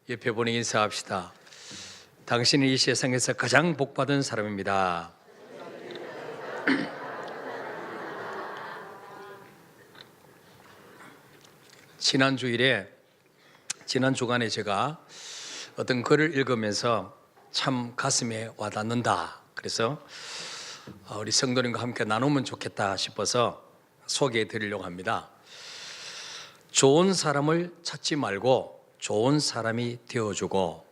옆에 보니 인사합시다. 당신은 이 세상에서 가장 복받은 사람입니다. 지난 주간에 제가 어떤 글을 읽으면서 참 가슴에 와닿는다. 그래서 우리 성도님과 함께 나누면 좋겠다 싶어서 소개해 드리려고 합니다. 좋은 사람을 찾지 말고 좋은 사람이 되어주고,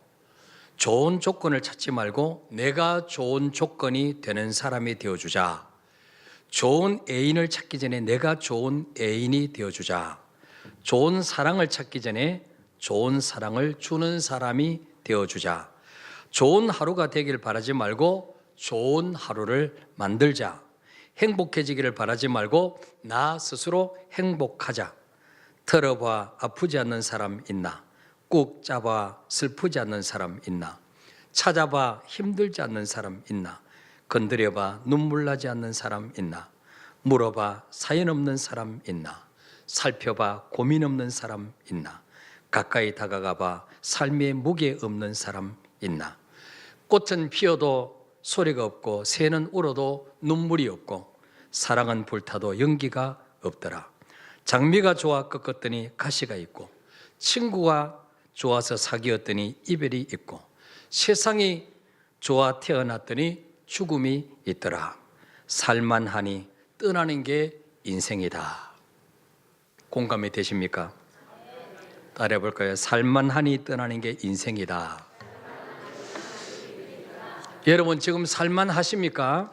좋은 조건을 찾지 말고 내가 좋은 조건이 되는 사람이 되어주자. 좋은 애인을 찾기 전에 내가 좋은 애인이 되어주자. 좋은 사랑을 찾기 전에 좋은 사랑을 주는 사람이 되어주자. 좋은 하루가 되길 바라지 말고 좋은 하루를 만들자. 행복해지기를 바라지 말고 나 스스로 행복하자. 털어봐 아프지 않는 사람 있나? 꾹 잡아 슬프지 않는 사람 있나? 찾아봐 힘들지 않는 사람 있나? 건드려봐 눈물 나지 않는 사람 있나? 물어봐 사연 없는 사람 있나? 살펴봐 고민 없는 사람 있나? 가까이 다가가봐 삶에 무게 없는 사람 있나? 꽃은 피어도 소리가 없고 새는 울어도 눈물이 없고 사랑은 불타도 연기가 없더라. 장미가 좋아 꺾었더니 가시가 있고 친구가 좋아서 사귀었더니 이별이 있고 세상이 좋아 태어났더니 죽음이 있더라. 살만하니 떠나는 게 인생이다. 공감이 되십니까? 따라해볼까요? 살만하니 떠나는 게 인생이다. 여러분 지금 살만하십니까?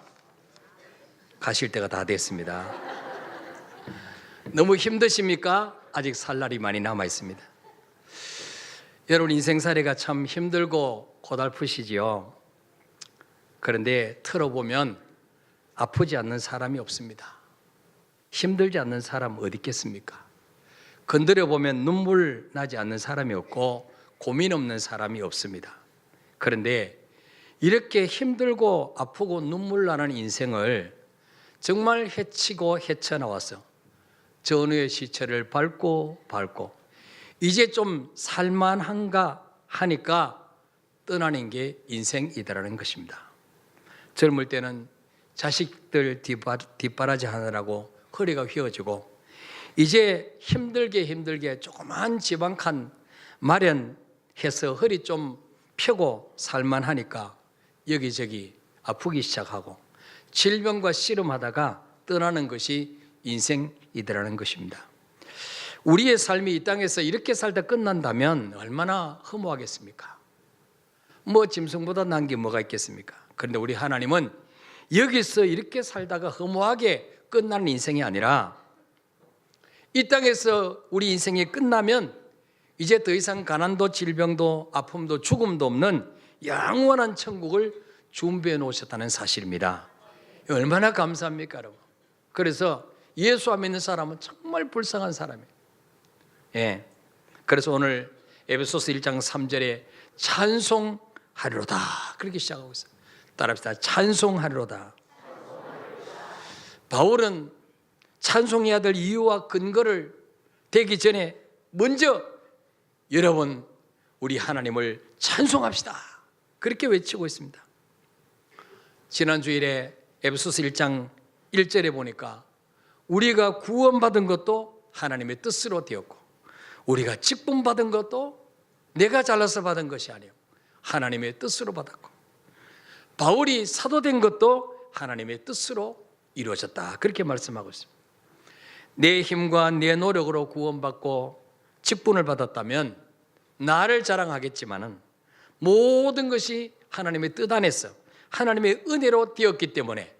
가실 때가 다 됐습니다. 너무 힘드십니까? 아직 살 날이 많이 남아 있습니다. 여러분 인생살이가 참 힘들고 고달프시지요. 그런데 틀어보면 아프지 않는 사람이 없습니다. 힘들지 않는 사람 어디 있겠습니까? 건드려보면 눈물 나지 않는 사람이 없고 고민 없는 사람이 없습니다. 그런데 이렇게 힘들고 아프고 눈물 나는 인생을 정말 헤치고 헤쳐나와서 전후의 시체를 밟고 이제 좀 살만한가 하니까 떠나는 게 인생이다라는 것입니다. 젊을 때는 자식들 뒷바라지 하느라고 허리가 휘어지고 이제 힘들게 조그만 집 한 칸 마련해서 허리 좀 펴고 살만하니까 여기저기 아프기 시작하고 질병과 씨름하다가 떠나는 것이 인생이더라는 것입니다. 우리의 삶이 이 땅에서 이렇게 살다 끝난다면 얼마나 허무하겠습니까? 뭐 짐승보다 난 게 뭐가 있겠습니까? 그런데 우리 하나님은 여기서 이렇게 살다가 허무하게 끝나는 인생이 아니라 이 땅에서 우리 인생이 끝나면 이제 더 이상 가난도 질병도 아픔도 죽음도 없는 영원한 천국을 준비해 놓으셨다는 사실입니다. 얼마나 감사합니까, 여러분? 그래서 예수 안 믿는 사람은 정말 불쌍한 사람이에요. 예. 그래서 오늘 에베소서 1장 3절에 찬송하리로다 그렇게 시작하고 있어요. 따라합시다. 찬송하리로다. 바울은 찬송해야 될 이유와 근거를 대기 전에 먼저 여러분 우리 하나님을 찬송합시다 그렇게 외치고 있습니다. 지난 주일에 에베소서 1장 1절에 보니까 우리가 구원받은 것도 하나님의 뜻으로 되었고 우리가 직분받은 것도 내가 잘라서 받은 것이 아니요 하나님의 뜻으로 받았고 바울이 사도된 것도 하나님의 뜻으로 이루어졌다 그렇게 말씀하고 있습니다. 내 힘과 내 노력으로 구원받고 직분을 받았다면 나를 자랑하겠지만은 모든 것이 하나님의 뜻 안에서 하나님의 은혜로 되었기 때문에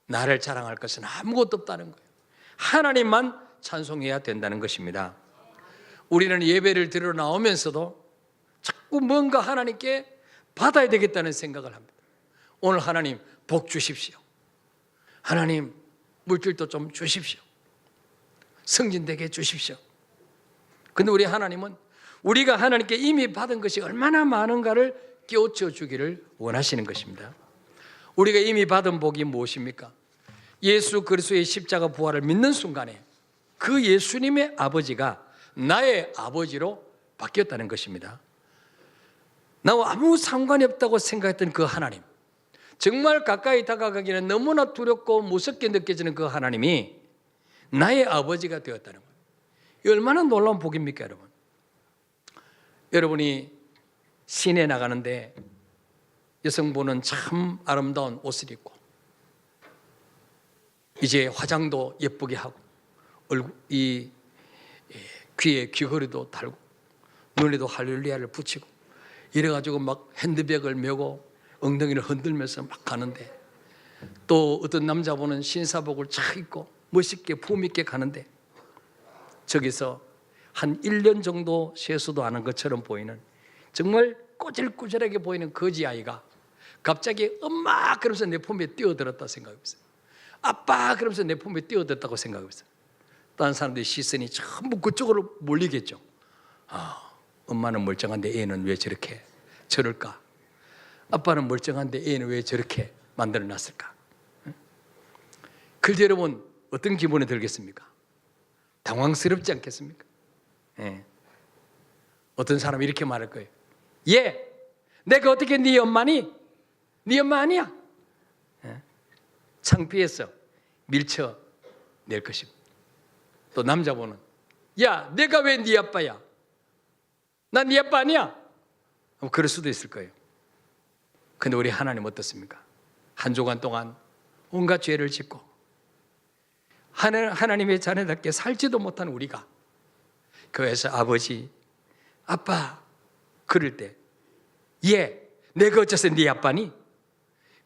나를 자랑할 것은 아무것도 없다는 거예요. 하나님만 찬송해야 된다는 것입니다. 우리는 예배를 드리러 나오면서도 자꾸 뭔가 하나님께 받아야 되겠다는 생각을 합니다. 오늘 하나님 복 주십시오. 하나님 물질도 좀 주십시오. 승진되게 해주십시오. 그런데 우리 하나님은 우리가 하나님께 이미 받은 것이 얼마나 많은가를 깨우쳐 주기를 원하시는 것입니다. 우리가 이미 받은 복이 무엇입니까? 예수 그리스도의 십자가 부활을 믿는 순간에 그 예수님의 아버지가 나의 아버지로 바뀌었다는 것입니다. 나와 아무 상관이 없다고 생각했던 그 하나님, 정말 가까이 다가가기는 너무나 두렵고 무섭게 느껴지는 그 하나님이 나의 아버지가 되었다는 거예요. 이 얼마나 놀라운 복입니까, 여러분? 여러분이 시내에 나가는데 여성분은 참 아름다운 옷을 입고 이제 화장도 예쁘게 하고 이 귀에 귀걸이도 달고 눈에도 할렐루야를 붙이고 이래가지고 막 핸드백을 메고 엉덩이를 흔들면서 막 가는데, 또 어떤 남자분은 신사복을 착 입고 멋있게 품있게 가는데, 저기서 한 1년 정도 세수도 안 한 것처럼 보이는 정말 꼬질꼬질하게 보이는 거지 아이가 갑자기 엄마 그러면서 내 품에 뛰어들었다 생각해보세요. 아빠 그러면서 내 품에 뛰어들었다고 생각해보세요. 다른 사람들의 시선이 전부 그쪽으로 몰리겠죠. 엄마는 멀쩡한데 애는 왜 저렇게 저럴까? 아빠는 멀쩡한데 애는 왜 저렇게 만들어놨을까? 그런데 여러분, 어떤 기분이 들겠습니까? 당황스럽지 않겠습니까? 어떤 사람이 이렇게 말할 거예요. 내가 어떻게 네 엄마니? 네 엄마 아니야? 창피해서 밀쳐낼 것입니다. 또 남자분은 내가 왜 네 아빠야? 난 네 아빠 아니야? 그럴 수도 있을 거예요. 근데 우리 하나님 어떻습니까? 한 주간 동안 온갖 죄를 짓고 하나님의 자녀답게 살지도 못한 우리가 교회에서 아버지, 아빠 그럴 때 내가 어째서 네 아빠니?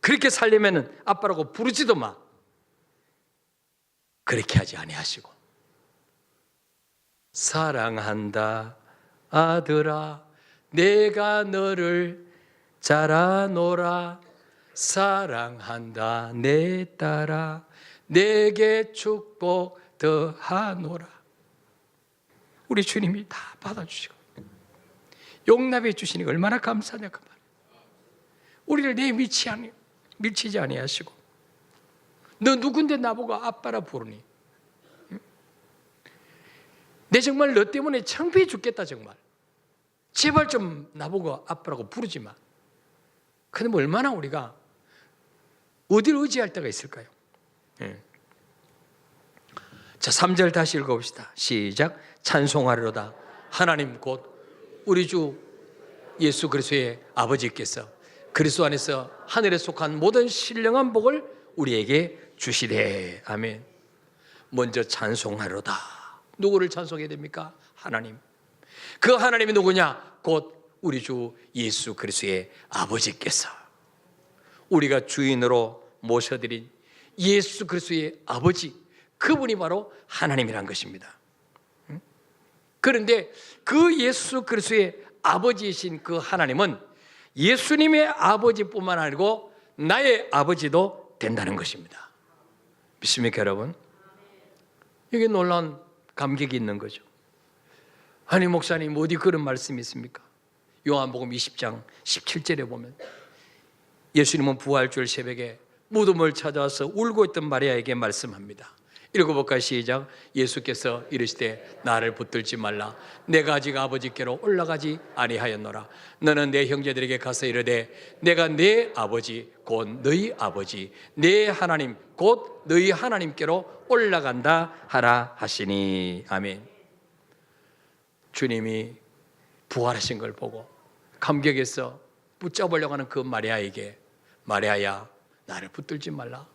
그렇게 살려면 아빠라고 부르지도 마. 그렇게 하지 아니하시고 사랑한다 아들아 내가 너를 자라노라, 사랑한다 내 딸아 내게 축복 더하노라. 우리 주님이 다 받아주시고 용납해 주시니 얼마나 감사하냐 그 말. 우리를 밀치지 아니하시고 너 누군데 나보고 아빠라 부르니? 내 정말 너 때문에 창피해 죽겠다. 정말 제발 좀 나보고 아빠라고 부르지 마. 근데 뭐 얼마나 우리가 어디를 의지할 때가 있을까요? 자, 3절 다시 읽어봅시다. 시작. 찬송하리로다 하나님 곧 우리 주 예수 그리스도의 아버지께서 그리스도 안에서 하늘에 속한 모든 신령한 복을 우리에게 주시되. 아멘. 먼저 찬송하리로다. 누구를 찬송해야 됩니까? 하나님. 그 하나님이 누구냐? 곧 우리 주 예수 그리스도의 아버지께서, 우리가 주인으로 모셔드린 예수 그리스도의 아버지, 그분이 바로 하나님이란 것입니다. 그런데 그 예수 그리스도의 아버지이신 그 하나님은 예수님의 아버지뿐만 아니고 나의 아버지도 된다는 것입니다. 믿습니까, 여러분? 이게 놀라운 감격이 있는 거죠. 아니 목사님 어디 그런 말씀이 있습니까? 요한복음 20장 17절에 보면 예수님은 부활주일 새벽에 무덤을 찾아와서 울고 있던 마리아에게 말씀합니다. 읽어볼까요? 시작. 예수께서 이르시되 나를 붙들지 말라. 내가 아직 아버지께로 올라가지 아니하였노라. 너는 내 형제들에게 가서 이르되 내가 내 아버지 곧 너희 아버지 내 하나님 곧 너희 하나님께로 올라간다 하라 하시니. 아멘. 주님이 부활하신 걸 보고 감격해서 붙잡으려고 하는 그 마리아에게 마리아야 나를 붙들지 말라.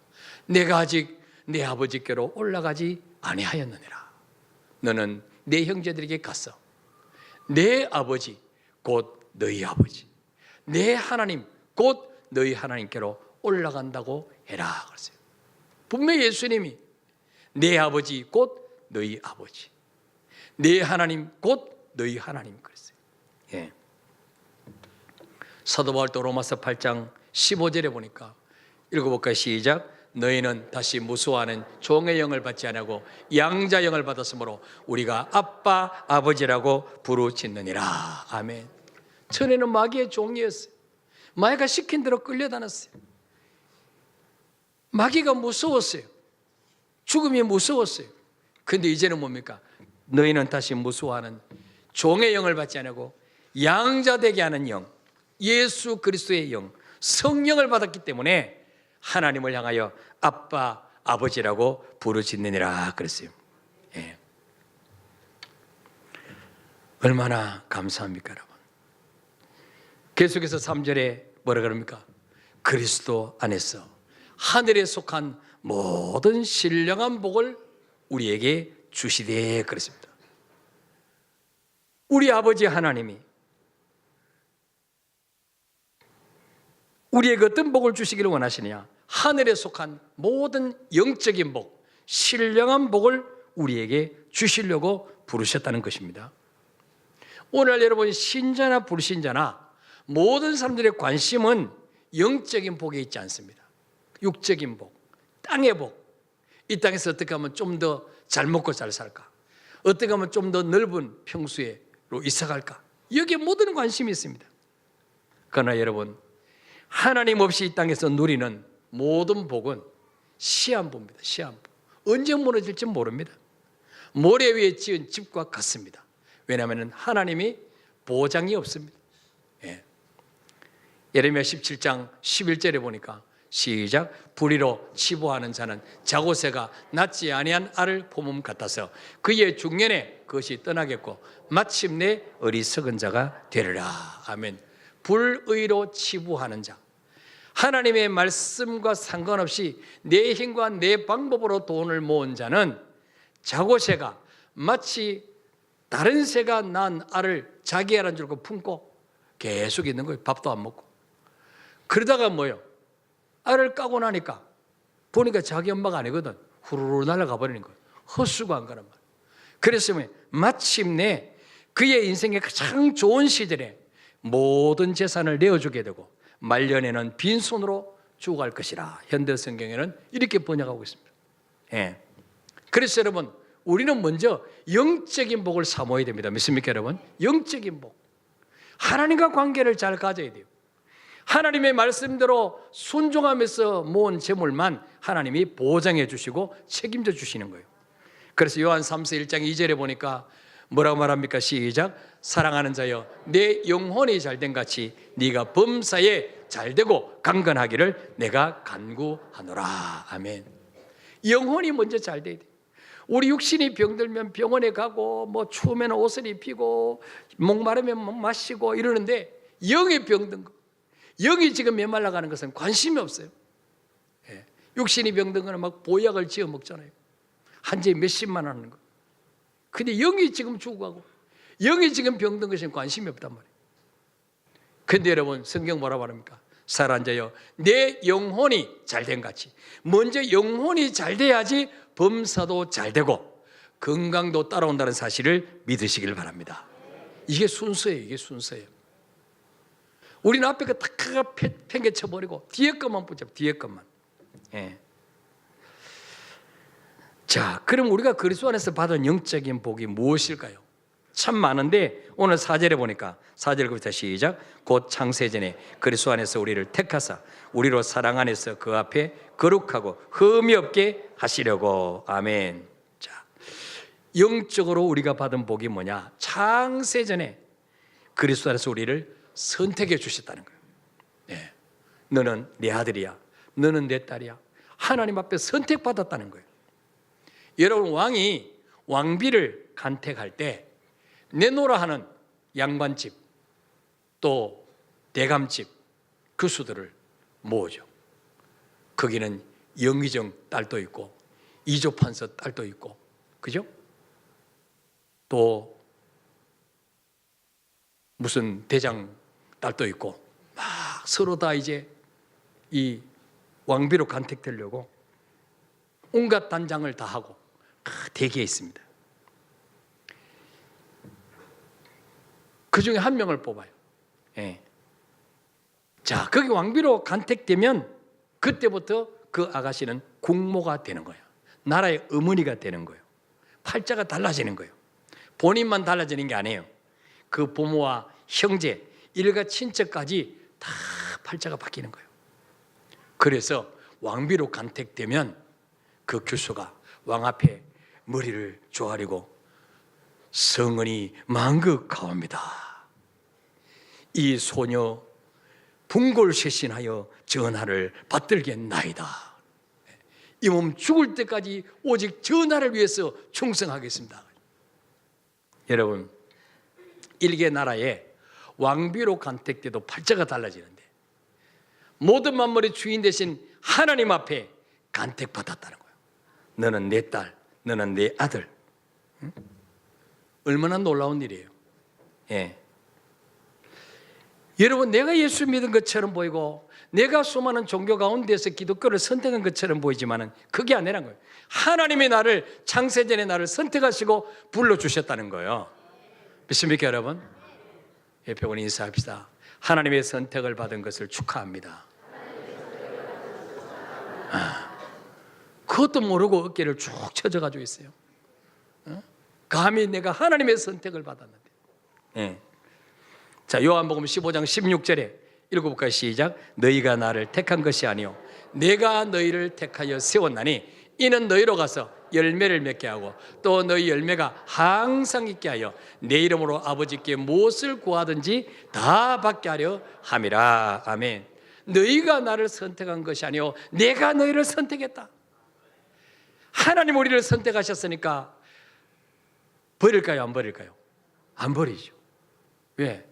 내가 아직 내 아버지께로 올라가지 아니하였느니라. 너는 내 형제들에게 가서 내 아버지 곧 너희 아버지 내 하나님 곧 너희 하나님께로 올라간다고 해라 그랬어요. 분명히 예수님이 내 아버지 곧 너희 아버지 내 하나님 곧 너희 하나님 그랬어요. 사도 바울도 로마서 8장 15절에 보니까 읽어볼까요? 시작. 너희는 다시 무수하는 종의 영을 받지 않고 양자 영을 받았으므로 우리가 아빠 아버지라고 부르짖느니라. 아멘. 전에는 마귀의 종이었어요. 마귀가 시킨 대로 끌려다녔어요. 마귀가 무서웠어요. 죽음이 무서웠어요. 그런데 이제는 뭡니까? 너희는 다시 무수하는 종의 영을 받지 않고 양자 되게 하는 영, 예수 그리스도의 영, 성령을 받았기 때문에 하나님을 향하여 아빠, 아버지라고 부르짖느니라 그랬어요. 예. 얼마나 감사합니까, 여러분? 계속해서 3절에 뭐라 그럽니까? 그리스도 안에서 하늘에 속한 모든 신령한 복을 우리에게 주시되 그랬습니다. 우리 아버지 하나님이 우리에게 어떤 복을 주시기를 원하시느냐? 하늘에 속한 모든 영적인 복, 신령한 복을 우리에게 주시려고 부르셨다는 것입니다. 오늘 여러분 신자나 불신자나 모든 사람들의 관심은 영적인 복에 있지 않습니다. 육적인 복, 땅의 복. 이 땅에서 어떻게 하면 좀 더 잘 먹고 잘 살까? 어떻게 하면 좀 더 넓은 평수로 이사 갈까? 여기에 모든 관심이 있습니다. 그러나 여러분, 하나님 없이 이 땅에서 누리는 모든 복은 시한부입니다. 시한부. 언제 무너질지 모릅니다. 모래 위에 지은 집과 같습니다. 왜냐하면 하나님이 보장이 없습니다. 예. 예레미야 17장 11절에 보니까 시작, 불의로 치부하는 자는 자고새가 낳지 아니한 알을 품음 같아서 그의 중년에 그것이 떠나겠고 마침내 어리석은 자가 되리라. 아멘. 불의로 치부하는 자, 하나님의 말씀과 상관없이 내 힘과 내 방법으로 돈을 모은 자는 자고새가 마치 다른 새가 낳은 알을 자기 알인 줄 알고 품고 계속 있는 거예요. 밥도 안 먹고. 그러다가 뭐요? 알을 까고 나니까 보니까 자기 엄마가 아니거든. 후루루 날아가 버리는 거예요. 헛수고 한 거란 말이에요. 그래서 마침내 그의 인생의 가장 좋은 시절에 모든 재산을 내어주게 되고 말년에는 빈손으로 죽어갈 것이라. 현대 성경에는 이렇게 번역하고 있습니다. 예. 그래서 여러분, 우리는 먼저 영적인 복을 사모해야 됩니다. 믿습니까 여러분? 영적인 복. 하나님과 관계를 잘 가져야 돼요. 하나님의 말씀대로 순종하면서 모은 재물만 하나님이 보장해 주시고 책임져 주시는 거예요. 그래서 요한 3서 1장 2절에 보니까 뭐라고 말합니까? 시작. 사랑하는 자여, 내 영혼이 잘된 같이 네가 범사에 잘되고 강건하기를 내가 간구하노라. 아멘. 영혼이 먼저 잘 돼야 돼. 우리 육신이 병들면 병원에 가고 뭐 추우면 옷을 입히고 목마르면 뭐 마시고 이러는데 영이 병든 거, 영이 지금 메말라가는 것은 관심이 없어요. 예. 육신이 병든 거는 막 보약을 지어 먹잖아요. 한 주에 몇십만 원 하는 거. 근데 영이 지금 죽어가고 영이 지금 병든 것에 관심이 없단 말이에요. 근데 여러분, 성경 뭐라 말합니까? 사랑하는 자여, 내 영혼이 잘된 같이 먼저 영혼이 잘 돼야지 범사도 잘 되고 건강도 따라온다는 사실을 믿으시길 바랍니다. 이게 순서예요. 이게 순서예요. 우리는 앞에 거 다 팽개쳐버리고 뒤에 것만 붙잡고 뒤에 것만. 예. 자, 그럼 우리가 그리스도 안에서 받은 영적인 복이 무엇일까요? 참 많은데 오늘 4절에 보니까 4절부터 시작. 곧 창세전에 그리스도 안에서 우리를 택하사 우리로 사랑 안에서 그 앞에 거룩하고 흠이 없게 하시려고. 아멘. 자, 영적으로 우리가 받은 복이 뭐냐? 창세전에 그리스도 안에서 우리를 선택해 주셨다는 거예요. 네. 너는 내 아들이야. 너는 내 딸이야. 하나님 앞에 선택받았다는 거예요. 여러분, 왕이 왕비를 간택할 때 내노라 하는 양반집 또 대감집 교수들을 모으죠. 거기는 영의정 딸도 있고 이조판서 딸도 있고, 그죠? 또 무슨 대장 딸도 있고 막 서로 다 이제 이 왕비로 간택되려고 온갖 단장을 다 하고 대기에 있습니다. 그 중에 한 명을 뽑아요. 예. 자, 거기 왕비로 간택되면 그때부터 그 아가씨는 국모가 되는 거예요. 나라의 어머니가 되는 거예요. 팔자가 달라지는 거예요. 본인만 달라지는 게 아니에요. 그 부모와 형제, 일가 친척까지 다 팔자가 바뀌는 거예요. 그래서 왕비로 간택되면 그 교수가 왕 앞에 머리를 조아리고 성은이 만극하옵니다. 이 소녀 궁궐쇄신하여 전하를 받들겠나이다. 이 몸 죽을 때까지 오직 전하를 위해서 충성하겠습니다. 여러분, 일개 나라에 왕비로 간택돼도 팔자가 달라지는데 모든 만물의 주인 되신 하나님 앞에 간택받았다는 거예요. 너는 내 딸, 너는 내 아들. 응? 얼마나 놀라운 일이에요. 예. 여러분, 내가 예수 믿은 것처럼 보이고 내가 수많은 종교 가운데서 기독교를 선택한 것처럼 보이지만 그게 아니란 거예요. 하나님이 나를, 창세전에 나를 선택하시고 불러주셨다는 거예요. 믿습니까 여러분? 옆에 분이 인사합시다. 하나님의 선택을 받은 것을 축하합니다. 그것도 모르고 어깨를 쭉 쳐져가지고 있어요. 감히 내가 하나님의 선택을 받았는데. 네. 자, 요한복음 15장 16절에 읽어볼까요? 시작. 너희가 나를 택한 것이 아니요 내가 너희를 택하여 세웠나니 이는 너희로 가서 열매를 맺게 하고 또 너희 열매가 항상 있게 하여 내 이름으로 아버지께 무엇을 구하든지 다 받게 하려 함이라. 아멘. 너희가 나를 선택한 것이 아니요 내가 너희를 선택했다. 하나님 우리를 선택하셨으니까 버릴까요? 안 버릴까요? 안 버리죠. 왜?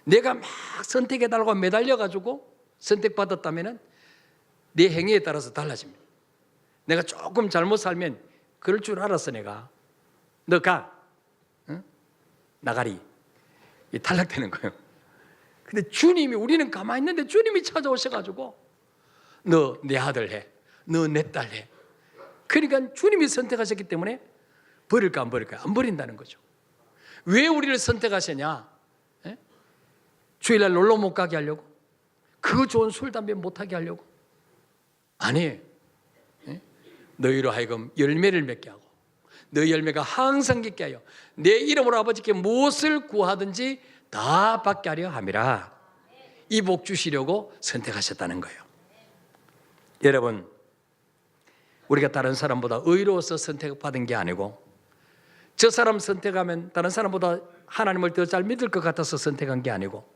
내가 막 선택해달라고 매달려가지고 선택받았다면 내 행위에 따라서 달라집니다. 내가 조금 잘못 살면 그럴 줄 알았어. 내가 너 가, 응? 나가리, 탈락되는 거예요. 근데 주님이, 우리는 가만히 있는데 주님이 찾아오셔가지고 너 내 아들 해, 너 내 딸 해. 그러니까 주님이 선택하셨기 때문에 버릴까 안 버릴까? 안 버린다는 거죠. 왜 우리를 선택하셨냐? 예? 주일날 놀러 못 가게 하려고? 그 좋은 술, 담배 못 하게 하려고? 아니에요. 예? 너희로 하여금 열매를 맺게 하고 너희 열매가 항상 있게 하여 내 이름으로 아버지께 무엇을 구하든지 다 받게 하려 함이라. 이 복 주시려고 선택하셨다는 거예요. 여러분, 우리가 다른 사람보다 의로워서 선택받은 게 아니고 저 사람 선택하면 다른 사람보다 하나님을 더 잘 믿을 것 같아서 선택한 게 아니고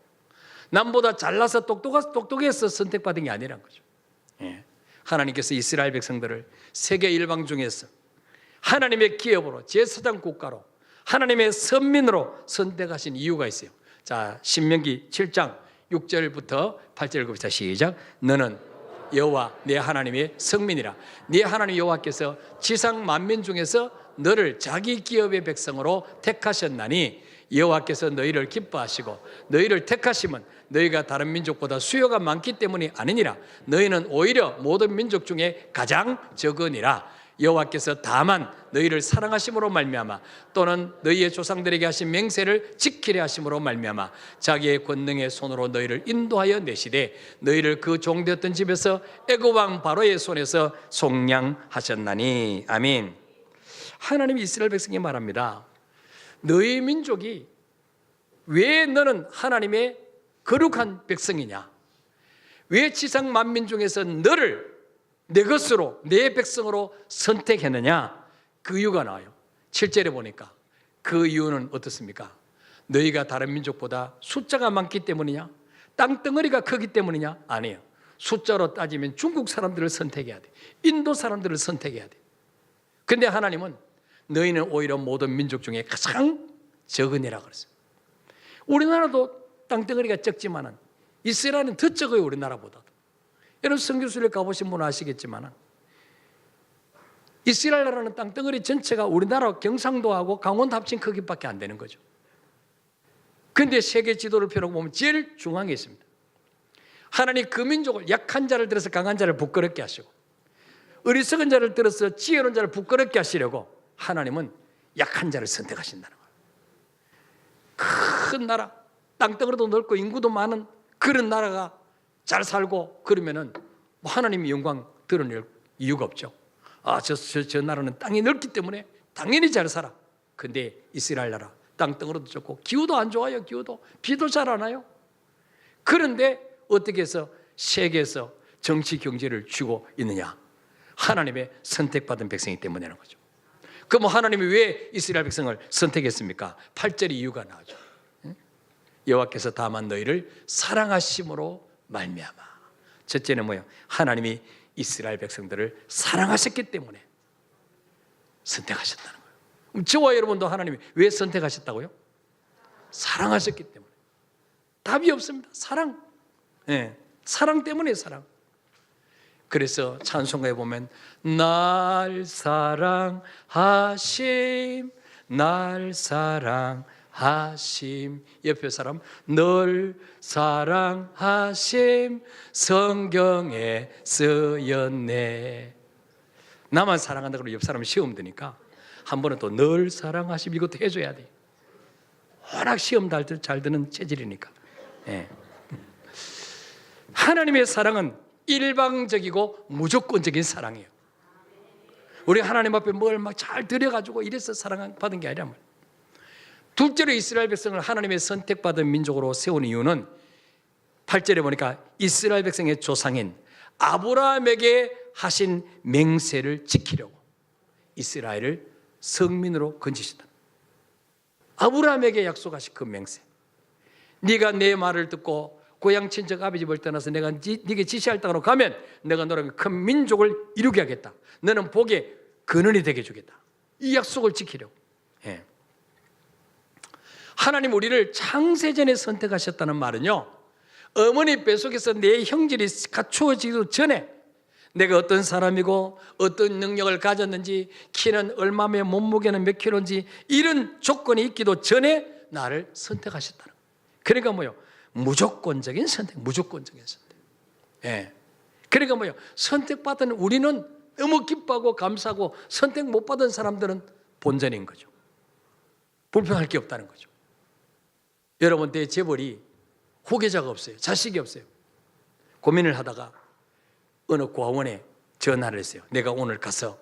남보다 잘나서 똑똑해서 선택받은 게 아니란 거죠. 예. 하나님께서 이스라엘 백성들을 세계 일방 중에서 하나님의 기업으로, 제사장 국가로, 하나님의 선민으로 선택하신 이유가 있어요. 자, 신명기 7장 6절부터 8절 읽읍시다. 시작. 너는 여호와 내 하나님의 성민이라. 네 하나님 여호와께서 지상 만민 중에서 너를 자기 기업의 백성으로 택하셨나니 여호와께서 너희를 기뻐하시고 너희를 택하심은 너희가 다른 민족보다 수요가 많기 때문이 아니니라. 너희는 오히려 모든 민족 중에 가장 적으니라. 여호와께서 다만 너희를 사랑하심으로 말미암아 또는 너희의 조상들에게 하신 맹세를 지키려 하심으로 말미암아 자기의 권능의 손으로 너희를 인도하여 내시되 너희를 그 종되었던 집에서 애굽 왕 바로의 손에서 속량하셨나니. 아멘. 하나님이 이스라엘 백성에게 말합니다. 너희 민족이 왜 너는 하나님의 거룩한 백성이냐? 왜 지상 만민 중에서 너를 내 것으로, 내 백성으로 선택했느냐? 그 이유가 나와요. 7절에 보니까 그 이유는 어떻습니까? 너희가 다른 민족보다 숫자가 많기 때문이냐? 땅덩어리가 크기 때문이냐? 아니에요. 숫자로 따지면 중국 사람들을 선택해야 돼. 인도 사람들을 선택해야 돼. 근데 하나님은 너희는 오히려 모든 민족 중에 가장 적으니라 그랬어요. 우리나라도 땅덩어리가 적지만은 이스라엘은 더 적어요, 우리나라보다도. 여러분 선교수를 가보신 분은 아시겠지만 이스라엘 나라는 땅덩어리 전체가 우리나라 경상도하고 강원도 합친 크기밖에 안 되는 거죠. 그런데 세계 지도를 펴놓고 보면 제일 중앙에 있습니다. 하나님 그 민족을 약한 자를 들어서 강한 자를 부끄럽게 하시고 어리석은 자를 들어서 지혜로운 자를 부끄럽게 하시려고 하나님은 약한 자를 선택하신다는 거예요. 큰 나라, 땅덩어리도 넓고 인구도 많은 그런 나라가 잘 살고 그러면은 하나님의 영광 드러낼 이유가 없죠. 저 나라는 땅이 넓기 때문에 당연히 잘 살아. 근데 이스라엘 나라 땅덩어리도 좋고 기후도 안 좋아요. 기후도 비도 잘 안 와요. 그런데 어떻게 해서 세계에서 정치 경제를 쥐고 있느냐? 하나님의 선택받은 백성이기 때문이라는 거죠. 그럼 하나님이 왜 이스라엘 백성을 선택했습니까? 8절의 이유가 나오죠. 여호와께서 다만 너희를 사랑하심으로 말미암아. 첫째는 뭐예요? 하나님이 이스라엘 백성들을 사랑하셨기 때문에 선택하셨다는 거예요. 그럼 저와 여러분도 하나님이 왜 선택하셨다고요? 사랑하셨기 때문에. 답이 없습니다. 사랑. 네, 사랑 때문에 사랑. 그래서 찬송가에 보면 날 사랑하심, 날 사랑하심. 옆에 사람 널 사랑하심 성경에 쓰였네. 나만 사랑한다고 옆 사람 시험 드니까 한 번은 또 널 사랑하심 이것도 해줘야 돼. 워낙 시험 잘 드는 체질이니까. 네. 하나님의 사랑은 일방적이고 무조건적인 사랑이에요. 우리 하나님 앞에 뭘 막 잘 드려가지고 이래서 사랑받은 게 아니란 말이에요. 둘째로 이스라엘 백성을 하나님의 선택받은 민족으로 세운 이유는 8절에 보니까 이스라엘 백성의 조상인 아브라함에게 하신 맹세를 지키려고 이스라엘을 성민으로 건지셨다. 아브라함에게 약속하신 그 맹세. 네가 내 말을 듣고 고향 친척 아버지 집을 떠나서 내가 네게 지시할 땅으로 가면 내가 너를 큰 민족을 이루게 하겠다. 너는 복의 근원이 되게 해주겠다. 이 약속을 지키려고. 예. 하나님 우리를 창세전에 선택하셨다는 말은요, 어머니 뱃속에서 내 형질이 갖추어지기 전에 내가 어떤 사람이고 어떤 능력을 가졌는지, 키는 얼마며 몸무게는 몇 킬로인지 이런 조건이 있기도 전에 나를 선택하셨다는 거예요. 그러니까 뭐요? 무조건적인 선택, 무조건적인 선택. 예. 그러니까 뭐요? 선택받은 우리는 너무 기뻐하고 감사하고 선택 못 받은 사람들은 본전인 거죠. 불평할 게 없다는 거죠. 여러분 내 재벌이 후계자가 없어요. 자식이 없어요. 고민을 하다가 어느 고아원에 전화를 했어요. 내가 오늘 가서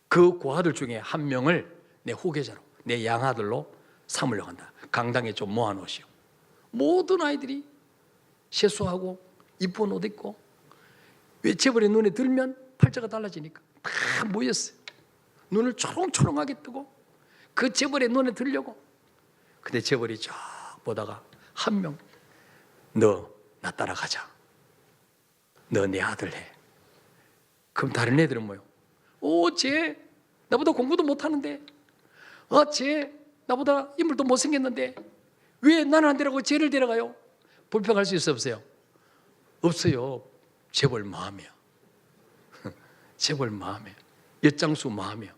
그 고아들 중에 한 명을 내 후계자로, 내 양아들로 삼으려고 한다. 강당에 좀 모아놓으시오. 모든 아이들이 세수하고 이쁜 옷 입고 왜 재벌의 눈에 들면 팔자가 달라지니까 다 모였어요. 눈을 초롱초롱하게 뜨고 그 재벌의 눈에 들려고. 근데 재벌이 쫙 보다가 한 명, 너 나 따라가자. 너 내 아들 해. 그럼 다른 애들은 뭐요? 쟤 나보다 공부도 못하는데, 쟤 나보다 인물도 못생겼는데 왜 나는 안 데려가고 쟤를 데려가요? 불평할 수 있어 없어요? 없어요. 재벌 마음이야. 재벌 마음이야. 엿장수 마음이야.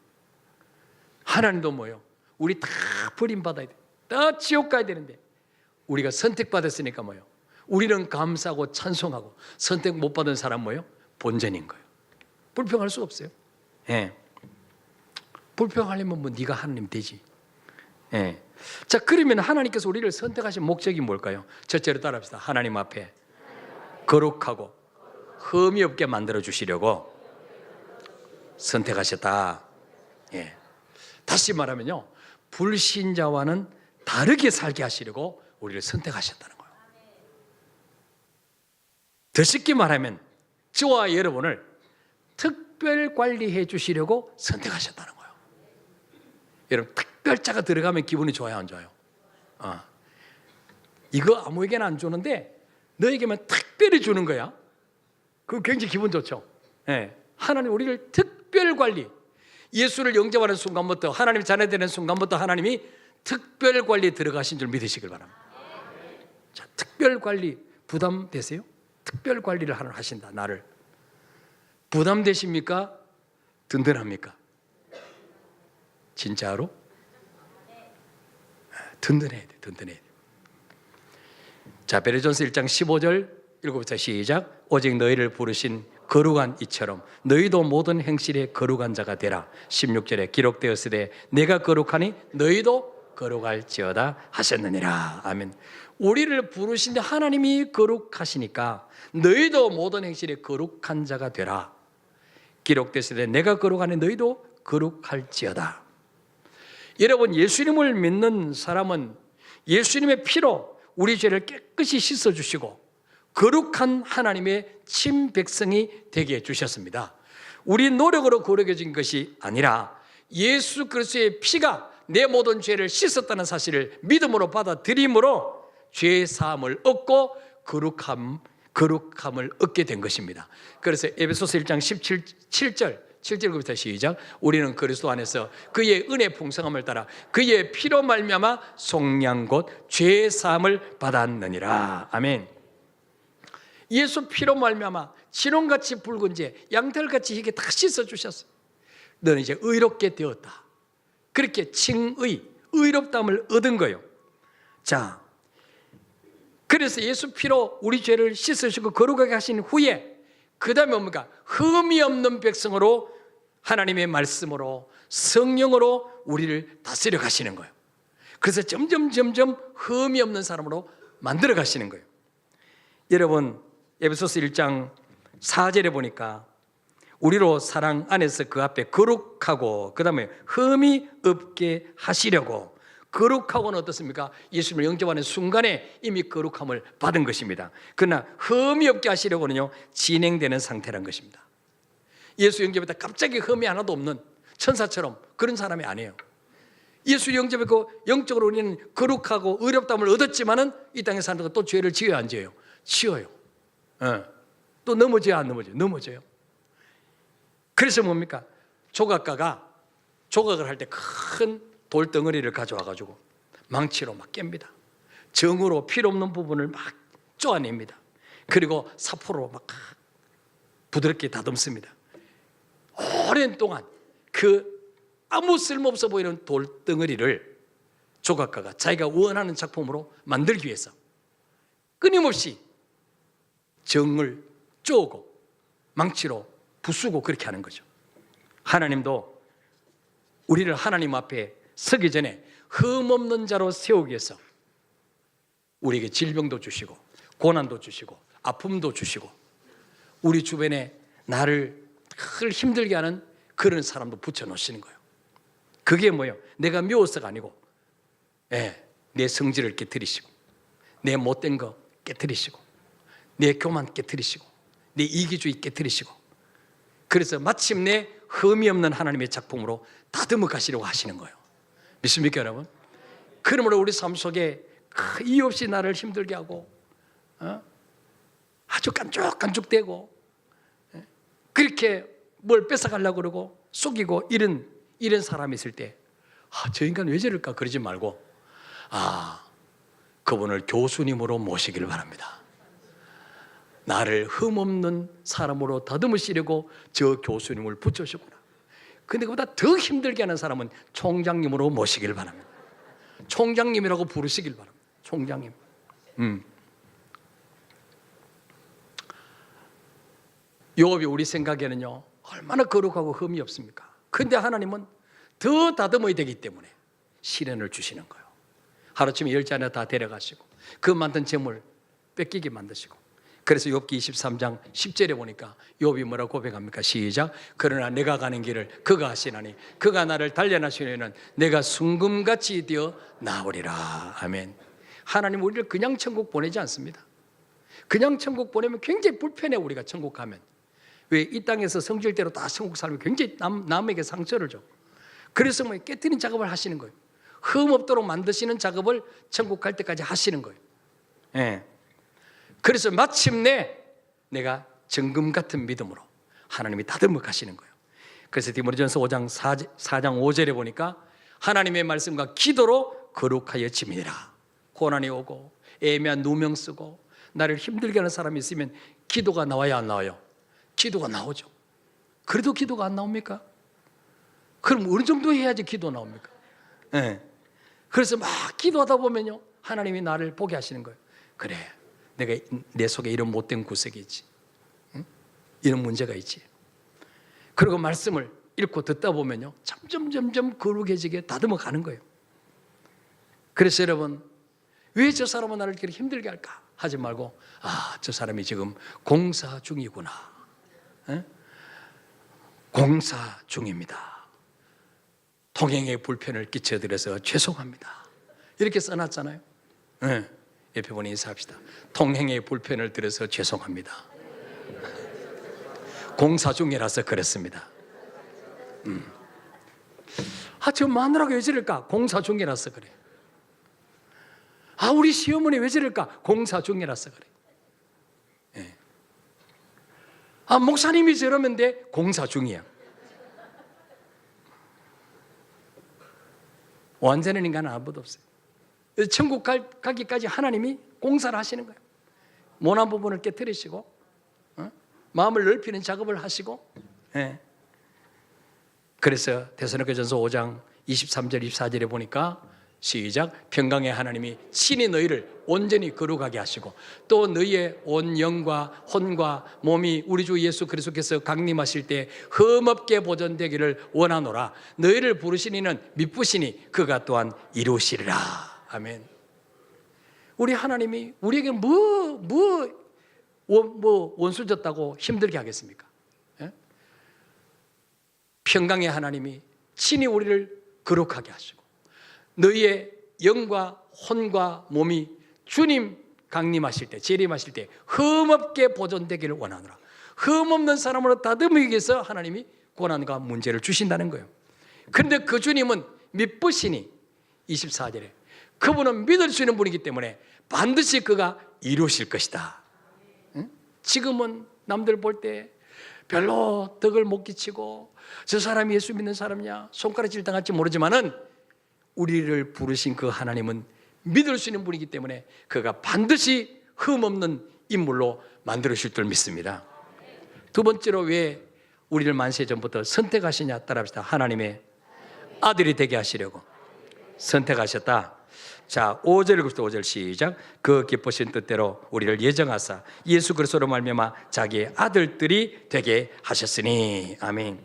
하나님도 뭐요? 우리 다 버림받아야 돼. 다 지옥 가야 되는데 우리가 선택받았으니까 뭐요? 우리는 감사하고 찬송하고, 선택 못 받은 사람 뭐요? 본전인 거예요. 불평할 수 없어요. 예. 불평하려면 뭐 네가 하나님 되지. 예. 자, 그러면 하나님께서 우리를 선택하신 목적이 뭘까요? 첫째로 따라합시다. 하나님 앞에 거룩하고 흠이 없게 만들어 주시려고 선택하셨다. 예. 다시 말하면요, 불신자와는 다르게 살게 하시려고 우리를 선택하셨다는 거예요. 더 쉽게 말하면 저와 여러분을 특별 관리해 주시려고 선택하셨다는 거예요. 여러분, 특별자가 들어가면 기분이 좋아요, 안 좋아요? 이거 아무에게나 안 주는데 너에게만 특별히 주는 거야. 그거 굉장히 기분 좋죠. 예. 하나님 우리를 특별 관리, 예수를 영접하는 순간부터, 하나님 자녀 되는 순간부터 하나님이 특별 관리에 들어가신 줄 믿으시길 바랍니다. 자, 특별 관리 부담되세요? 특별 관리를 하신다. 나를 부담되십니까? 든든합니까? 진짜로? 든든해야 돼. 든든해야 돼. 자, 베레전서 1장 15절 읽어보자. 시작. 오직 너희를 부르신 거룩한 이처럼 너희도 모든 행실에 거룩한 자가 되라. 16절에 기록되었으되 내가 거룩하니 너희도 거룩할지어다 하셨느니라. 아멘. 우리를 부르신 하나님이 거룩하시니까 너희도 모든 행실에 거룩한 자가 되라. 기록되었으되 내가 거룩하니 너희도 거룩할지어다. 여러분, 예수님을 믿는 사람은 예수님의 피로 우리 죄를 깨끗이 씻어주시고 거룩한 하나님의 친백성이 되게 해주셨습니다. 우리 노력으로 거룩해진 것이 아니라 예수 그리스도의 피가 내 모든 죄를 씻었다는 사실을 믿음으로 받아들임으로 죄 사함을 얻고 거룩함 거룩함을 얻게 된 것입니다. 그래서 에베소서 1장 7절부터 시작. 우리는 그리스도 안에서 그의 은혜 풍성함을 따라 그의 피로 말미암아 속량 곧 죄 사함을 받았느니라. 아멘. 예수 피로 말미암아 진홍같이 붉은 죄, 양털같이 희게 다 씻어주셨어요. 너는 이제 의롭게 되었다. 그렇게 의롭다함을 얻은 거예요. 자, 그래서 예수 피로 우리 죄를 씻으시고 거룩하게 하신 후에 그 다음에 뭡니까? 흠이 없는 백성으로 하나님의 말씀으로 성령으로 우리를 다스려 가시는 거예요. 그래서 점점 흠이 없는 사람으로 만들어 가시는 거예요. 여러분, 에베소서 1장 4절에 보니까 우리로 사랑 안에서 그 앞에 거룩하고 그 다음에 흠이 없게 하시려고. 거룩하고는 어떻습니까? 예수님을 영접하는 순간에 이미 거룩함을 받은 것입니다. 그러나 흠이 없게 하시려고는요, 진행되는 상태란 것입니다. 예수 영접했다 갑자기 흠이 하나도 없는 천사처럼 그런 사람이 아니에요. 예수 영접했고 영적으로 우리는 거룩하고 의롭다함을 얻었지만은 이 땅에 사는 동안 또 죄를 지어야 안 지어요? 지어요. 또 넘어져야 안 넘어져요? 넘어져요. 그래서 뭡니까? 조각가가 조각을 할 때 큰 돌덩어리를 가져와 가지고 망치로 막 깹니다. 정으로 필요 없는 부분을 막 쪼아냅니다. 그리고 사포로 막 부드럽게 다듬습니다. 오랜 동안 그 아무 쓸모없어 보이는 돌덩어리를 조각가가 자기가 원하는 작품으로 만들기 위해서 끊임없이 정을 쪼고 망치로 부수고 그렇게 하는 거죠. 하나님도 우리를 하나님 앞에 서기 전에 흠없는 자로 세우기 위해서 우리에게 질병도 주시고 고난도 주시고 아픔도 주시고 우리 주변에 나를 늘 힘들게 하는 그런 사람도 붙여놓으시는 거예요. 그게 뭐예요? 내가 미워서가 아니고 내 성질을 깨트리시고 내 못된 거 깨트리시고 내 교만 깨트리시고 내 이기주의 깨트리시고 그래서 마침내 흠이 없는 하나님의 작품으로 다듬어 가시려고 하시는 거예요. 믿습니까 여러분? 그러므로 우리 삶 속에 이유 없이 나를 힘들게 하고 아주 깐죽깐죽대고 그렇게 뭘 뺏어가려고 그러고 속이고 이런 사람이 있을 때 저 인간 왜 저럴까 그러지 말고 그분을 교수님으로 모시기를 바랍니다. 나를 흠없는 사람으로 다듬으시려고 저 교수님을 붙여주구나. 근데 그보다 더 힘들게 하는 사람은 총장님으로 모시길 바랍니다. 총장님이라고 부르시길 바랍니다. 총장님. 욥이 우리 생각에는요 얼마나 거룩하고 흠이 없습니까? 근데 하나님은 더 다듬어야 되기 때문에 시련을 주시는 거예요. 하루쯤에 열잔에 다 데려가시고 그 만든 재물 뺏기게 만드시고 그래서 욥기 23장 10절에 보니까 욥이 뭐라고 고백합니까? 시작. 그러나 내가 가는 길을 그가 하시나니 그가 나를 단련하시려는 내가 순금같이 되어 나오리라. 아멘. 하나님 우리를 그냥 천국 보내지 않습니다. 그냥 천국 보내면 굉장히 불편해. 우리가 천국 가면 왜 이 땅에서 성질대로 다 천국 살면 굉장히 남에게 상처를 줘. 그래서 뭐 깨트리는 작업을 하시는 거예요. 흠 없도록 만드시는 작업을 천국 갈 때까지 하시는 거예요. 그래서 마침내 내가 정금 같은 믿음으로 하나님이 다듬어 가시는 거예요. 그래서 디모데전서 5장 4장 5절에 보니까 하나님의 말씀과 기도로 거룩하여 지미라. 고난이 오고 애매한 누명 쓰고 나를 힘들게 하는 사람이 있으면 기도가 나와야 안 나와요? 기도가 나오죠. 그래도 기도가 안 나옵니까? 그럼 어느 정도 해야지 기도 나옵니까? 그래서 막 기도하다 보면요 하나님이 나를 보게 하시는 거예요. 그래, 내가 내 속에 이런 못된 구석이 있지, 이런 문제가 있지. 그리고 말씀을 읽고 듣다 보면요 점점 거룩해지게 다듬어 가는 거예요. 그래서 여러분, 왜 저 사람은 나를 이렇게 힘들게 할까 하지 말고 저 사람이 지금 공사 중이구나. 공사 중입니다. 통행에 불편을 끼쳐드려서 죄송합니다. 이렇게 써놨잖아요. 옆에 보니 인사합시다. 통행에 불편을 드려서 죄송합니다. 공사 중이라서 그랬습니다. 저 마누라가 왜 저럴까? 공사 중이라서 그래. 우리 시어머니 왜 저럴까? 공사 중이라서 그래. 목사님이 저러면 돼? 공사 중이야. 완전한 인간은 아무도 없어요. 천국 가기까지 하나님이 공사를 하시는 거예요. 모난 부분을 깨뜨리시고 마음을 넓히는 작업을 하시고. 그래서 데살로니가전서 5장 23절 24절에 보니까 시작, 평강의 하나님이 친히 너희를 온전히 거룩하게 하시고 또 너희의 온 영과 혼과 몸이 우리 주 예수 그리스도께서 강림하실 때 흠없게 보존되기를 원하노라. 너희를 부르시니는 미쁘시니 그가 또한 이루시리라. 아멘. 우리 하나님이 우리에게 원수 졌다고 힘들게 하겠습니까? 평강의 하나님이 친히 우리를 거룩하게 하시고 너희의 영과 혼과 몸이 주님 강림하실 때, 재림하실 때 흠없게 보존되기를 원하노라. 흠없는 사람으로 다듬기 위해서 하나님이 고난과 문제를 주신다는 거예요. 그런데 그 주님은 미쁘시니 24절에 그분은 믿을 수 있는 분이기 때문에 반드시 그가 이루실 것이다. 지금은 남들 볼 때 별로 덕을 못 끼치고 저 사람이 예수 믿는 사람이냐 손가락질 당할지 모르지만은 우리를 부르신 그 하나님은 믿을 수 있는 분이기 때문에 그가 반드시 흠없는 인물로 만들어주실 줄 믿습니다. 두 번째로 왜 우리를 만세 전부터 선택하시냐 따라합시다. 하나님의 아들이 되게 하시려고 선택하셨다. 자, 5절 읽읍시다. 5절 시작. 그 기쁘신 뜻대로 우리를 예정하사 예수 그리스도로 말미암아 자기의 아들들이 되게 하셨으니. 아멘.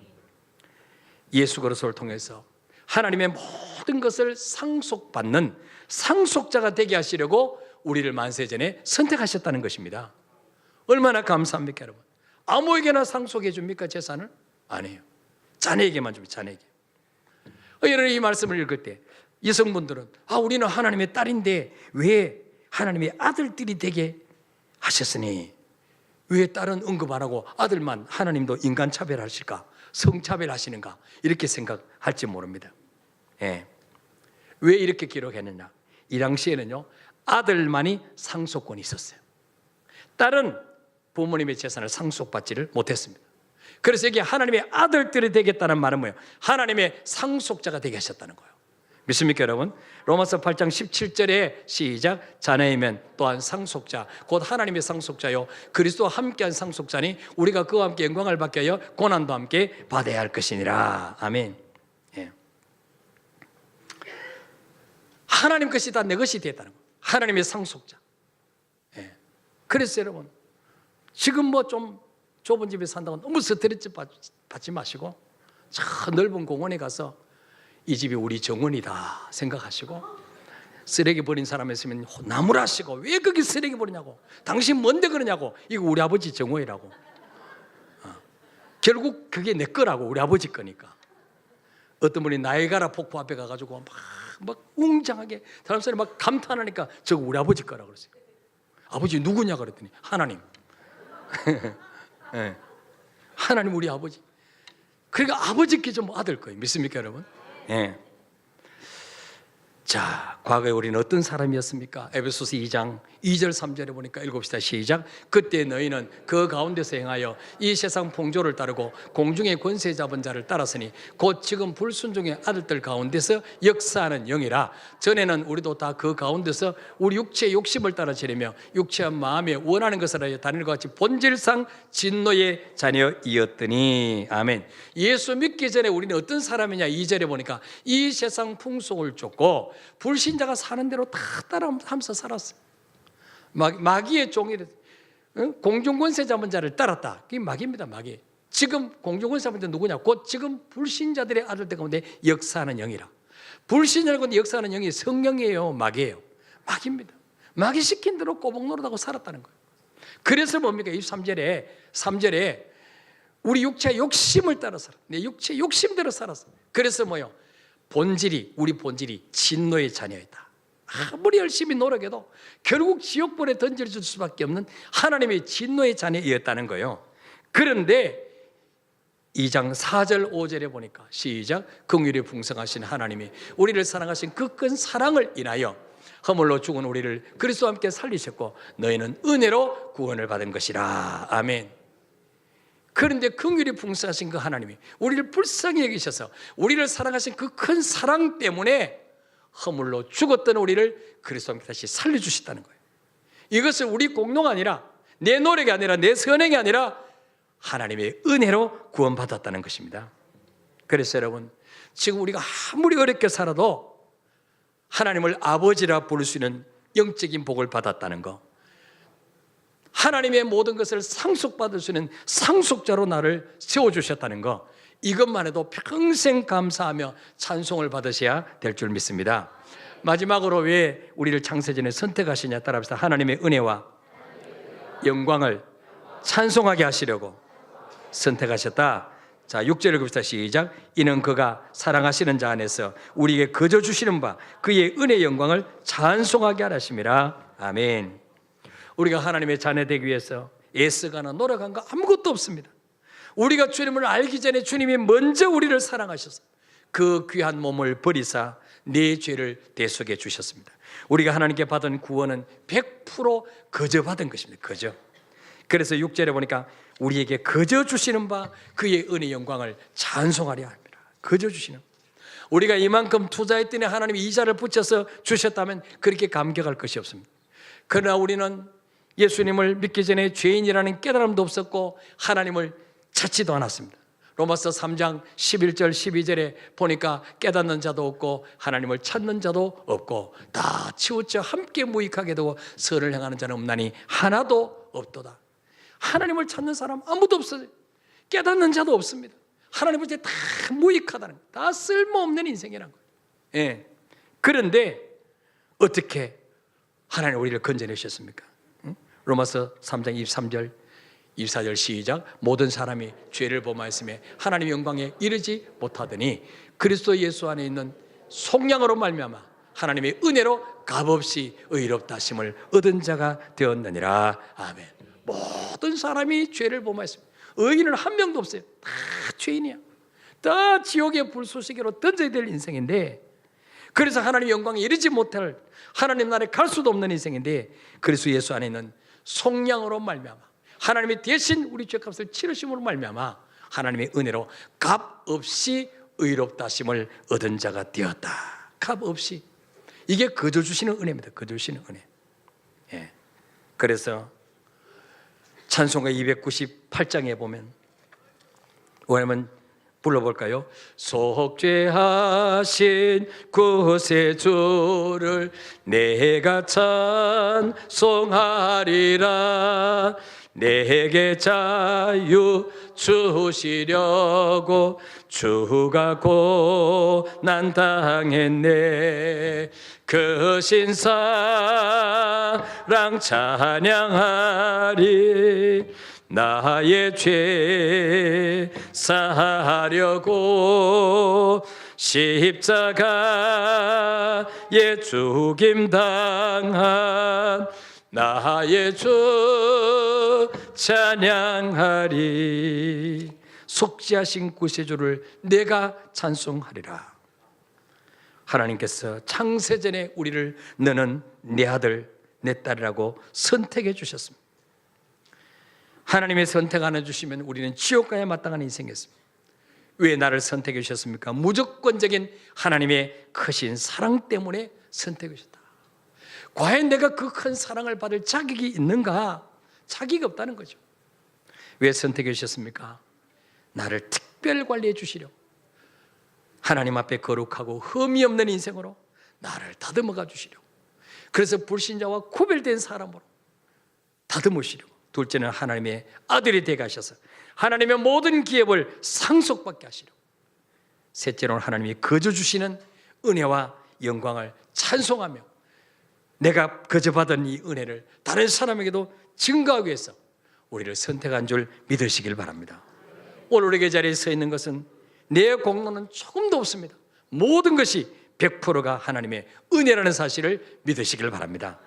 예수 그리스도를 통해서 하나님의 모든 것을 상속받는 상속자가 되게 하시려고 우리를 만세전에 선택하셨다는 것입니다. 얼마나 감사합니까 여러분. 아무에게나 상속해 줍니까 재산을? 아니에요. 자녀에게만 줍니다. 자녀에게. 여러분 이 말씀을 읽을 때 여성분들은 우리는 하나님의 딸인데 왜 하나님의 아들들이 되게 하셨으니 왜 딸은 언급 안 하고 아들만 하나님도 인간 차별하실까? 성차별하시는가? 이렇게 생각할지 모릅니다. 왜 이렇게 기록했느냐? 이 당시에는요 아들만이 상속권이 있었어요. 딸은 부모님의 재산을 상속받지를 못했습니다. 그래서 여기 하나님의 아들들이 되겠다는 말은 뭐예요? 하나님의 상속자가 되게 하셨다는 거예요. 믿습니까 여러분? 로마서 8장 17절에 시작. 자녀이면 또한 상속자 곧 하나님의 상속자요 그리스도와 함께한 상속자니 우리가 그와 함께 영광을 받게 하여 고난도 함께 받아야 할 것이니라. 아멘. 하나님 것이 다 내 것이 되었다는 거예요. 하나님의 상속자. 그래서 여러분 지금 뭐 좀 좁은 집에 산다고 너무 스트레스 받지 마시고 저 넓은 공원에 가서 이 집이 우리 정원이다 생각하시고 쓰레기 버린 사람 있으면 나무라시고 왜 거기 쓰레기 버리냐고 당신 뭔데 그러냐고 이거 우리 아버지 정원이라고 결국 그게 내 거라고 우리 아버지 거니까. 어떤 분이 나이가라 폭포 앞에 가가지고 막 웅장하게 다른 사람이 막 감탄하니까 저거 우리 아버지 거라고 그랬어요. 아버지 누구냐 그랬더니 하나님. 하나님 우리 아버지. 그러니까 아버지께 좀 아들 거예요. 믿습니까 여러분? 자, 과거에 우리는 어떤 사람이었습니까? 에베소서 2장 2절 3절에 보니까 읽읍시다. 시작. 그때 너희는 그 가운데서 행하여 이 세상 풍조를 따르고 공중의 권세 잡은 자를 따랐으니 곧 지금 불순종의 아들들 가운데서 역사하는 영이라. 전에는 우리도 다 그 가운데서 우리 육체의 욕심을 따라 지내며 육체한 마음에 원하는 것을 하여 다니는 것 같이 본질상 진노의 자녀이었더니. 아멘. 예수 믿기 전에 우리는 어떤 사람이냐? 2절에 보니까 이 세상 풍속을 쫓고 불신자가 사는 대로 다 따라하면서 살았어요. 마귀의 종이 공중권세 잡은 자를 따랐다. 그게 마귀입니다. 마귀. 지금 공중권세 잡은 자 누구냐? 곧 지금 불신자들의 아들들 가운데 역사하는 영이라. 불신자들 가운데 역사하는 영이 성령이에요? 마귀예요? 마귀입니다. 마귀 시킨 대로 꼬박 노릇하고 살았다는 거예요. 그래서 뭡니까? 3절에 우리 육체의 욕심을 따라 살아. 내 육체의 욕심대로 살았어. 그래서 뭐요? 우리 본질이 진노의 자녀였다. 아무리 열심히 노력해도 결국 지옥불에 던져줄 수밖에 없는 하나님의 진노의 자녀였다는 거예요. 그런데 2장 4절 5절에 보니까 시작. 긍휼이 풍성하신 하나님이 우리를 사랑하신 그 큰 사랑을 인하여 허물로 죽은 우리를 그리스도와 함께 살리셨고 너희는 은혜로 구원을 받은 것이라. 아멘. 그런데 긍휼이 풍성하신 그 하나님이 우리를 불쌍히 여기셔서 우리를 사랑하신 그 큰 사랑 때문에 허물로 죽었던 우리를 그리스도와 함께 다시 살려주셨다는 거예요. 이것은 우리 공로가 아니라, 내 노력이 아니라, 내 선행이 아니라 하나님의 은혜로 구원받았다는 것입니다. 그래서 여러분, 지금 우리가 아무리 어렵게 살아도 하나님을 아버지라 부를 수 있는 영적인 복을 받았다는 거, 하나님의 모든 것을 상속받을 수 있는 상속자로 나를 세워주셨다는 거, 이것만 해도 평생 감사하며 찬송을 받으셔야 될 줄 믿습니다. 마지막으로 왜 우리를 창세전에 선택하시냐 따라합시다. 하나님의 은혜와 영광을 찬송하게 하시려고 선택하셨다. 자, 6절 읽읍시다. 시작. 이는 그가 사랑하시는 자 안에서 우리에게 거저 주시는 바 그의 은혜의 영광을 찬송하게 하심이라. 아멘. 우리가 하나님의 자녀 되기 위해서 애쓰거나 노력한 거 아무것도 없습니다. 우리가 주님을 알기 전에 주님이 먼저 우리를 사랑하셔서 그 귀한 몸을 버리사 내 죄를 대속해 주셨습니다. 우리가 하나님께 받은 구원은 100% 거저 받은 것입니다. 거저. 그래서 6절에 보니까 우리에게 거저 주시는 바 그의 은혜 영광을 찬송하려 합니다. 거저 주시는. 우리가 이만큼 투자했더니 하나님이 이자를 붙여서 주셨다면 그렇게 감격할 것이 없습니다. 그러나 우리는 예수님을 믿기 전에 죄인이라는 깨달음도 없었고 하나님을 찾지도 않았습니다. 로마서 3장 11절 12절에 보니까 깨닫는 자도 없고 하나님을 찾는 자도 없고 다 치우쳐 함께 무익하게 되고 선을 행하는 자는 없나니 하나도 없도다. 하나님을 찾는 사람 아무도 없어요. 깨닫는 자도 없습니다. 하나님을 이제 다 무익하다는 거예요. 다 쓸모없는 인생이라는 거예요. 예. 그런데 어떻게 하나님 우리를 건져내셨습니까? 로마서 3장 23절 24절 시작. 모든 사람이 죄를 범하였음에 하나님의 영광에 이르지 못하더니 그리스도 예수 안에 있는 속량으로 말미암아 하나님의 은혜로 값없이 의롭다 하심을 얻은 자가 되었느니라. 아멘. 모든 사람이 죄를 범하였습니다. 의인은 한 명도 없어요. 다 죄인이야. 다 지옥의 불쏘시개로 던져야 될 인생인데, 그래서 하나님의 영광에 이르지 못할, 하나님 나라에 갈 수도 없는 인생인데 그리스도 예수 안에 있는 속량으로 말미암아 하나님이 대신 우리 죄값을 치르심으로 말미암아 하나님의 은혜로 값없이 의롭다 하심을 얻은 자가 되었다. 값없이. 이게 거저 주시는 은혜입니다. 거저 주시는 은혜. 예. 그래서 찬송가 298장에 보면 원하면 불러볼까요? 속죄하신 구세주를 내가 찬송하리라. 내게 자유 주시려고 주가 고난 당했네. 그 신사랑 찬양하리. 나의 죄 사하려고 십자가에 죽임 당한 나의 주 찬양하리. 속죄하신 구세주를 내가 찬송하리라. 하나님께서 창세전에 우리를 너는 내 아들 내 딸이라고 선택해 주셨습니다. 하나님의 선택 안 해주시면 우리는 지옥 가야 마땅한 인생이었습니다. 왜 나를 선택해 주셨습니까? 무조건적인 하나님의 크신 사랑 때문에 선택해 주셨다. 과연 내가 그 큰 사랑을 받을 자격이 있는가? 자격이 없다는 거죠. 왜 선택해 주셨습니까? 나를 특별 관리해 주시려고. 하나님 앞에 거룩하고 흠이 없는 인생으로 나를 다듬어가 주시려고. 그래서 불신자와 구별된 사람으로 다듬으시려고. 둘째는 하나님의 아들이 되게 하셔서 하나님의 모든 기업을 상속받게 하시려고. 셋째로는 하나님이 거저 주시는 은혜와 영광을 찬송하며 내가 거저 받은 이 은혜를 다른 사람에게도 증거하기 위해서 우리를 선택한 줄 믿으시길 바랍니다. 오늘 우리에게 자리에 서 있는 것은 내 공로는 조금도 없습니다. 모든 것이 100%가 하나님의 은혜라는 사실을 믿으시길 바랍니다.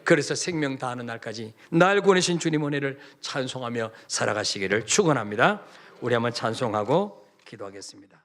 그래서 생명 다하는 날까지 날 구원하신 주님 은혜를 찬송하며 살아가시기를 축원합니다. 우리 한번 찬송하고 기도하겠습니다.